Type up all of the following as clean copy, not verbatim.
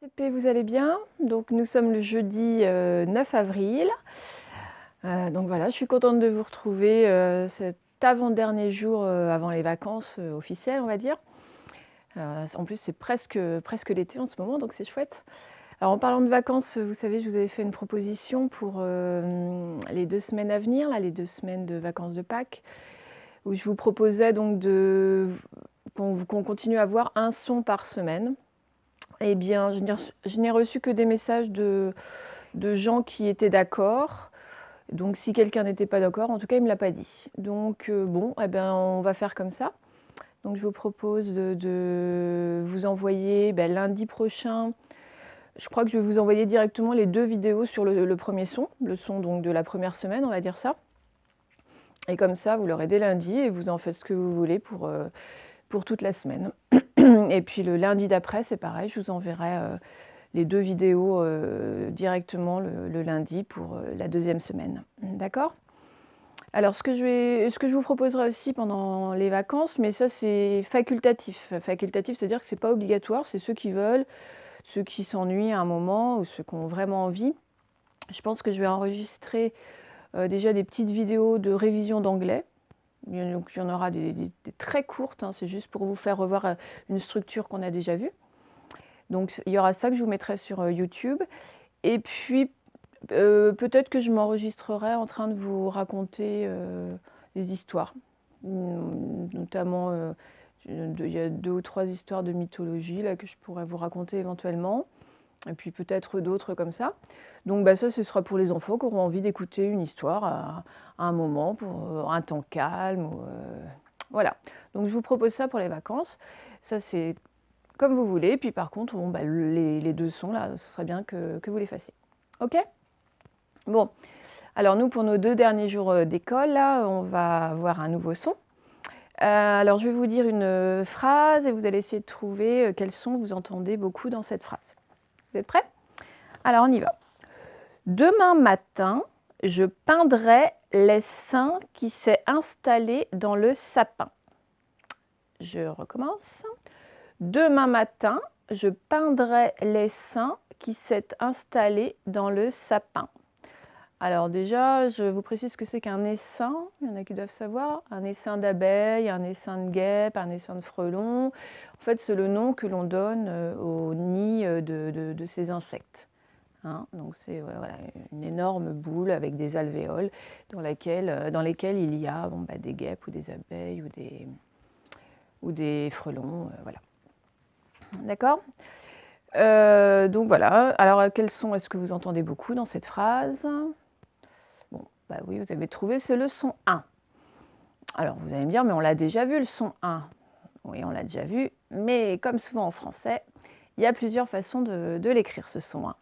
CP, vous allez bien? Donc nous sommes le jeudi 9 avril. Donc voilà, je suis contente de vous retrouver cet avant-dernier jour avant les vacances officielles, on va dire. En plus, c'est presque l'été en ce moment, donc c'est chouette. Alors en parlant de vacances, vous savez, je vous avais fait une proposition pour les 2 semaines à venir, là, les 2 semaines de vacances de Pâques, où je vous proposais donc qu'on continue à avoir un son par semaine. Eh bien, je n'ai reçu que des messages de gens qui étaient d'accord. Donc si quelqu'un n'était pas d'accord, en tout cas, il ne me l'a pas dit. Donc bon, eh ben, on va faire comme ça. Donc je vous propose de vous envoyer lundi prochain. Je crois que je vais vous envoyer directement les 2 vidéos sur le premier son, le son donc de la première semaine, on va dire ça. Et comme ça, vous l'aurez dès lundi et vous en faites ce que vous voulez pour toute la semaine. Et puis le lundi d'après, c'est pareil, je vous enverrai les 2 vidéos directement le lundi pour la deuxième semaine. D'accord? Alors ce que je vous proposerai aussi pendant les vacances, mais ça c'est facultatif. Facultatif, c'est-à-dire que c'est pas obligatoire, c'est ceux qui veulent, ceux qui s'ennuient à un moment ou ceux qui ont vraiment envie. Je pense que je vais enregistrer déjà des petites vidéos de révision d'anglais. Donc il y en aura des très courtes, hein, c'est juste pour vous faire revoir une structure qu'on a déjà vue. Donc il y aura ça que je vous mettrai sur YouTube. Et puis peut-être que je m'enregistrerai en train de vous raconter des histoires. Notamment, il y a 2 ou 3 histoires de mythologie là, que je pourrais vous raconter éventuellement. Et puis peut-être d'autres comme ça. Donc ça, ce sera pour les enfants qui auront envie d'écouter une histoire à un moment, pour un temps calme. Voilà. Donc je vous propose ça pour les vacances. Ça, c'est comme vous voulez. Puis par contre, bon, les 2 sons, là, ce serait bien que vous les fassiez. OK? Bon. Alors nous, pour nos 2 derniers jours d'école, là, on va avoir un nouveau son. Alors je vais vous dire une phrase et vous allez essayer de trouver quel son vous entendez beaucoup dans cette phrase. Vous êtes prêts? Alors on y va. Demain matin, je peindrai l'essaim qui s'est installé dans le sapin. Je recommence. Demain matin, je peindrai l'essaim qui s'est installé dans le sapin. Alors déjà, je vous précise ce que c'est qu'un essaim. Il y en a qui doivent savoir. Un essaim d'abeilles, un essaim de guêpes, un essaim de frelons. En fait, c'est le nom que l'on donne au nid de ces insectes. Hein, donc c'est voilà, une énorme boule avec des alvéoles dans lesquelles il y a des guêpes ou des abeilles ou des frelons. Voilà. D'accord? Donc voilà. Alors quels sons est-ce que vous entendez beaucoup dans cette phrase? Bon, oui, vous avez trouvé, c'est le son 1. Alors vous allez me dire, mais on l'a déjà vu le son 1. Oui, on l'a déjà vu, mais comme souvent en français, il y a plusieurs façons de l'écrire ce son 1.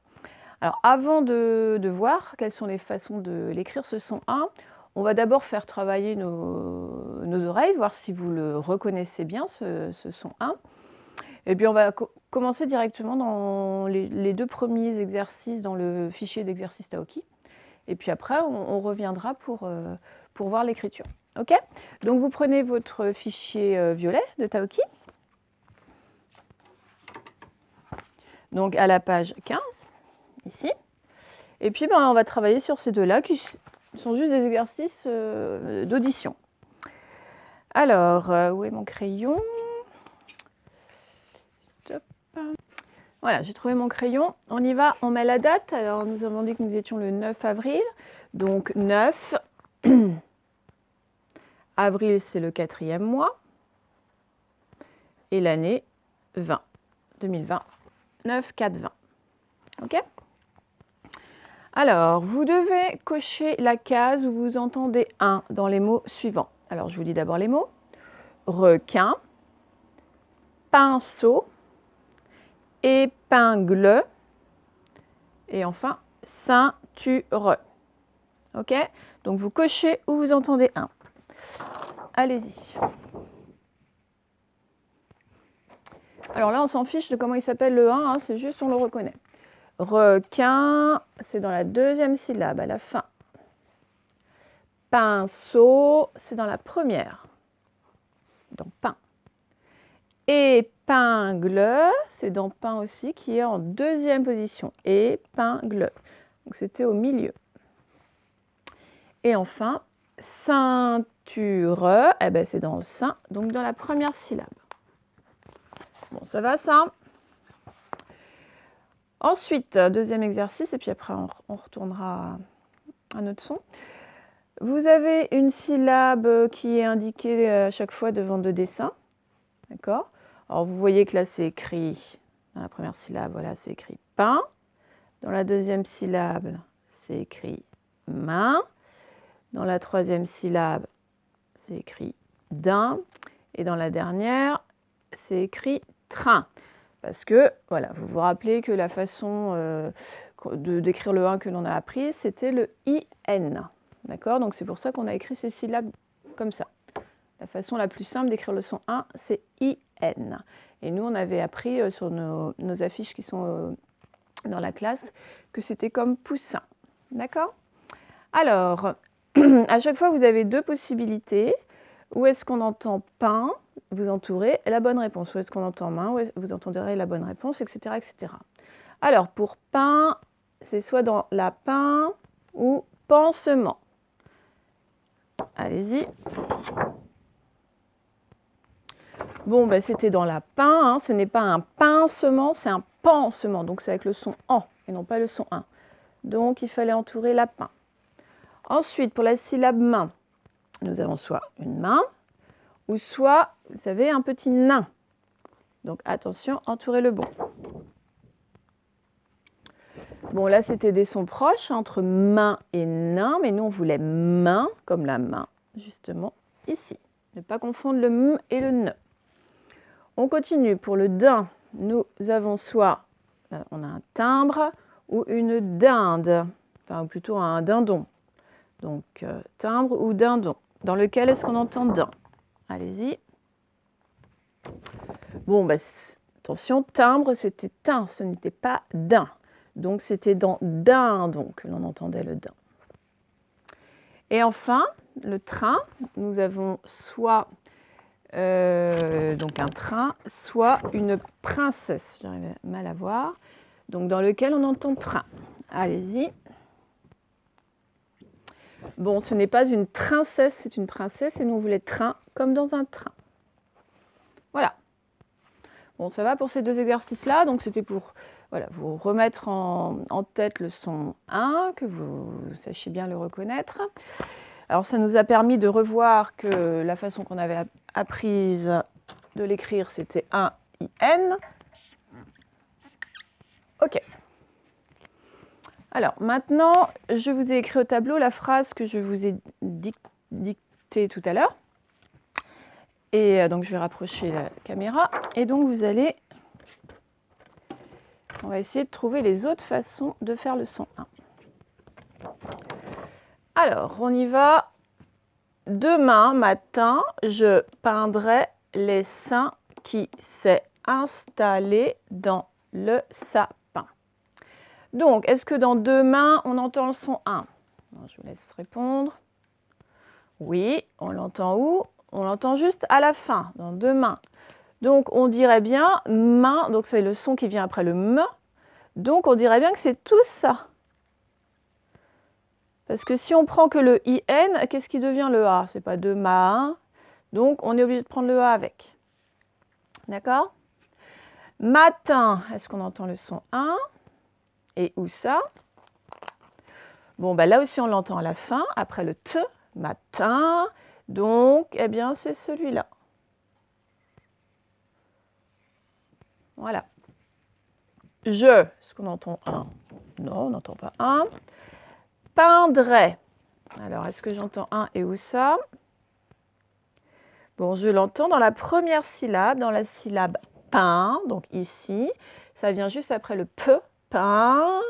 Alors avant de voir quelles sont les façons de l'écrire ce son 1, on va d'abord faire travailler nos oreilles, voir si vous le reconnaissez bien, ce son 1. Et puis on va commencer directement dans les 2 premiers exercices dans le fichier d'exercice Taoki. Et puis après, on reviendra pour voir l'écriture. OK? Donc vous prenez votre fichier violet de Taoki. Donc à la page 15, ici. Et puis on va travailler sur ces 2-là qui sont juste des exercices d'audition. Alors, où est mon crayon? Top. Voilà, j'ai trouvé mon crayon. On y va, on met la date. Alors nous avons dit que nous étions le 9 avril. Donc 9. Avril, c'est le 4e mois. Et l'année 20. 2020. 9, 4, 20. OK? Alors, vous devez cocher la case où vous entendez un dans les mots suivants. Alors, je vous dis d'abord les mots. Requin, pinceau, épingle et enfin ceinture. OK? Donc, vous cochez où vous entendez un. Allez-y. Alors là, on s'en fiche de comment il s'appelle le 1, hein, c'est juste on le reconnaît. Requin, c'est dans la 2e syllabe, à la fin. Pinceau, c'est dans la première, dans pain. Épingle, c'est dans pain aussi, qui est en deuxième position. Épingle. Donc c'était au milieu. Et enfin, ceinture, eh ben, c'est dans le sein, donc dans la première syllabe. Bon, ça va ça? Ensuite, deuxième exercice, et puis après on retournera à notre son. Vous avez une syllabe qui est indiquée à chaque fois devant deux dessins. D'accord? Alors vous voyez que là c'est écrit, dans la première syllabe, voilà, c'est écrit pain. Dans la deuxième syllabe, c'est écrit main. Dans la troisième syllabe, c'est écrit daim. Et dans la dernière, c'est écrit train. Parce que, voilà, vous vous rappelez que la façon d'écrire le 1 que l'on a appris, c'était le IN. D'accord? Donc c'est pour ça qu'on a écrit ces syllabes comme ça. La façon la plus simple d'écrire le son 1, c'est IN. Et nous, on avait appris sur nos affiches qui sont dans la classe que c'était comme poussin. D'accord? Alors, à chaque fois, vous avez deux possibilités. Où est-ce qu'on entend pain? Vous entourez la bonne réponse. Où est-ce qu'on entend main? Vous entendrez la bonne réponse, etc., etc. Alors, pour pain, c'est soit dans la pain ou pansement. Allez-y. Bon, ben, c'était dans la pain. Hein. Ce n'est pas un pincement, c'est un pansement. Donc, c'est avec le son en et non pas le son 1. Donc, il fallait entourer la pain. Ensuite, pour la syllabe main, nous avons soit une main ou soit, vous savez, un petit nain. Donc, attention, entourez le bon. Bon, là, c'était des sons proches entre main et nain, mais nous, on voulait main, comme la main, justement, ici. Ne pas confondre le m et le ne. On continue. Pour le din, nous avons soit, on a un timbre ou une dinde, enfin, ou plutôt un dindon. Donc, timbre ou dindon. Dans lequel est-ce qu'on entend din? Allez-y. Bon, bah, attention, timbre, c'était tin, ce n'était pas din. Donc, c'était dans dindon que l'on entendait le din. Et enfin, le train, nous avons soit donc un train, soit une princesse, j'arrive mal à voir, donc dans lequel on entend train. Allez-y. Bon, ce n'est pas une princesse, c'est une princesse, et nous on voulait train comme dans un train. Voilà. Bon, ça va pour ces deux exercices-là, donc c'était pour voilà, vous remettre en tête le son 1, que vous sachiez bien le reconnaître. Alors ça nous a permis de revoir que la façon qu'on avait apprise de l'écrire, c'était un IN. Ok. Alors maintenant, je vous ai écrit au tableau la phrase que je vous ai dictée tout à l'heure. Et donc je vais rapprocher la caméra. Et donc vous allez... On va essayer de trouver les autres façons de faire le son 1. Alors, on y va. Demain matin, je peindrai les seins qui s'est installé dans le sapin. Donc, est-ce que dans demain, on entend le son 1? Je vous laisse répondre. Oui, on l'entend où? On l'entend juste à la fin, dans demain. Donc, on dirait bien main, donc c'est le son qui vient après le m. Donc, on dirait bien que c'est tout ça. Parce que si on prend que le IN, qu'est-ce qui devient le A? C'est pas demain. Donc, on est obligé de prendre le A avec. D'accord? Matin, est-ce qu'on entend le son 1? Et où ça? Bon, bah là aussi, on l'entend à la fin, après le T, matin. Donc, eh bien, c'est celui-là. Voilà. Je, est-ce qu'on entend 1? Non, on n'entend pas 1. Peindrait. Alors, est-ce que j'entends 1 et où ça? Bon, je l'entends dans la première syllabe, dans la syllabe pain, donc ici. Ça vient juste après le P, pain.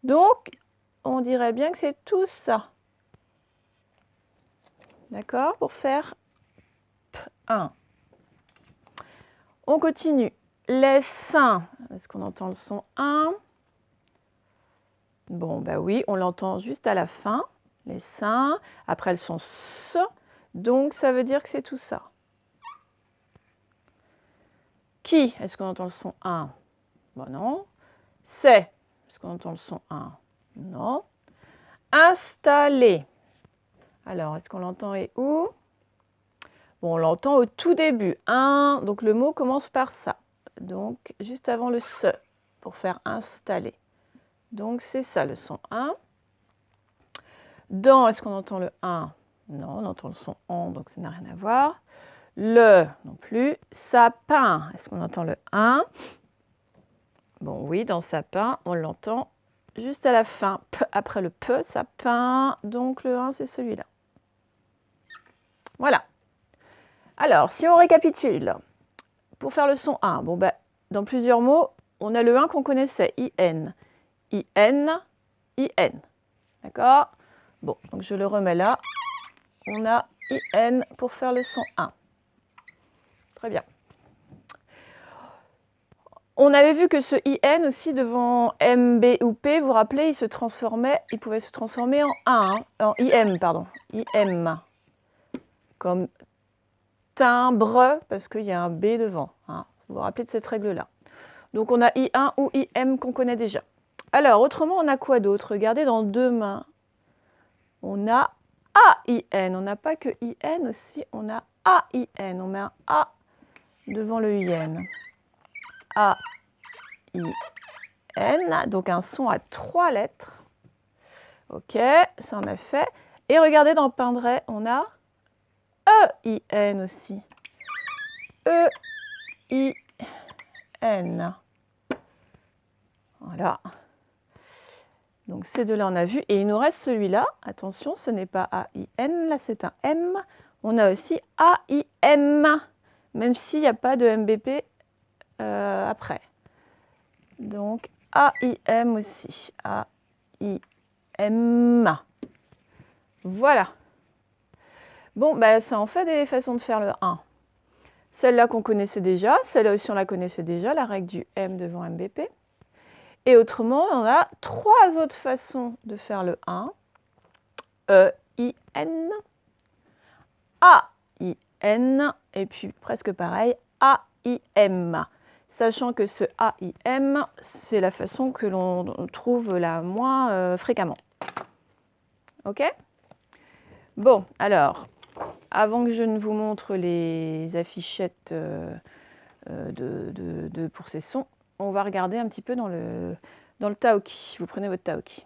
Donc, on dirait bien que c'est tout ça. D'accord? Pour faire P1. On continue. Les seins. Est-ce qu'on entend le son 1? Bon, bah oui, on l'entend juste à la fin. Les seins. Après le son S. Donc, ça veut dire que c'est tout ça. Qui, est-ce qu'on entend le son 1? Bon, non. C'est, est-ce qu'on entend le son 1? Non. Installer. Alors, est-ce qu'on l'entend et où? Bon, on l'entend au tout début. Un, donc le mot commence par ça. Donc, juste avant le se, pour faire installer. Donc, c'est ça le son 1. Dans, est-ce qu'on entend le 1? Non, on entend le son en, donc ça n'a rien à voir. Le, non plus. Sapin, est-ce qu'on entend le 1? Bon, oui, dans sapin, on l'entend juste à la fin. Après le pe, sapin, donc le 1, c'est celui-là. Voilà. Alors, si on récapitule, pour faire le son 1, bon, ben, dans plusieurs mots, on a le 1 qu'on connaissait, IN. IN, IN. D'accord? Bon, donc je le remets là. On a IN pour faire le son 1. Très bien. On avait vu que ce IN aussi devant MB ou P, vous vous rappelez, il pouvait se transformer en 1, en IM, pardon. IM. Comme timbre, parce qu'il y a un B devant. Hein. Vous vous rappelez de cette règle-là. Donc on a I1 ou IM qu'on connaît déjà. Alors, autrement, on a quoi d'autre? Regardez dans deux mains. On a AIN. On n'a pas que IN aussi, on a AIN. On met un A devant le IN. AIN. Donc un son à 3 lettres. Ok, ça en a fait. Et regardez dans Pindray, on a EIN aussi. EIN. Voilà. Donc ces deux-là, on a vu. Et il nous reste celui-là. Attention, ce n'est pas AIN, là c'est un M. On a aussi AIM, même s'il n'y a pas de MBP après. Donc AIM aussi. AIM. Voilà. Bon, bah, ça en fait des façons de faire le 1. Celle-là qu'on connaissait déjà, celle-là aussi on la connaissait déjà, la règle du M devant MBP. Et autrement, on a 3 autres façons de faire le 1. E-I-N, A-I-N, et puis presque pareil, A-I-M. Sachant que ce A-I-M, c'est la façon que l'on trouve la moins fréquemment. Ok? Bon, alors, avant que je ne vous montre les affichettes pour ces sons, on va regarder un petit peu dans le Taoki. Vous prenez votre Taoki.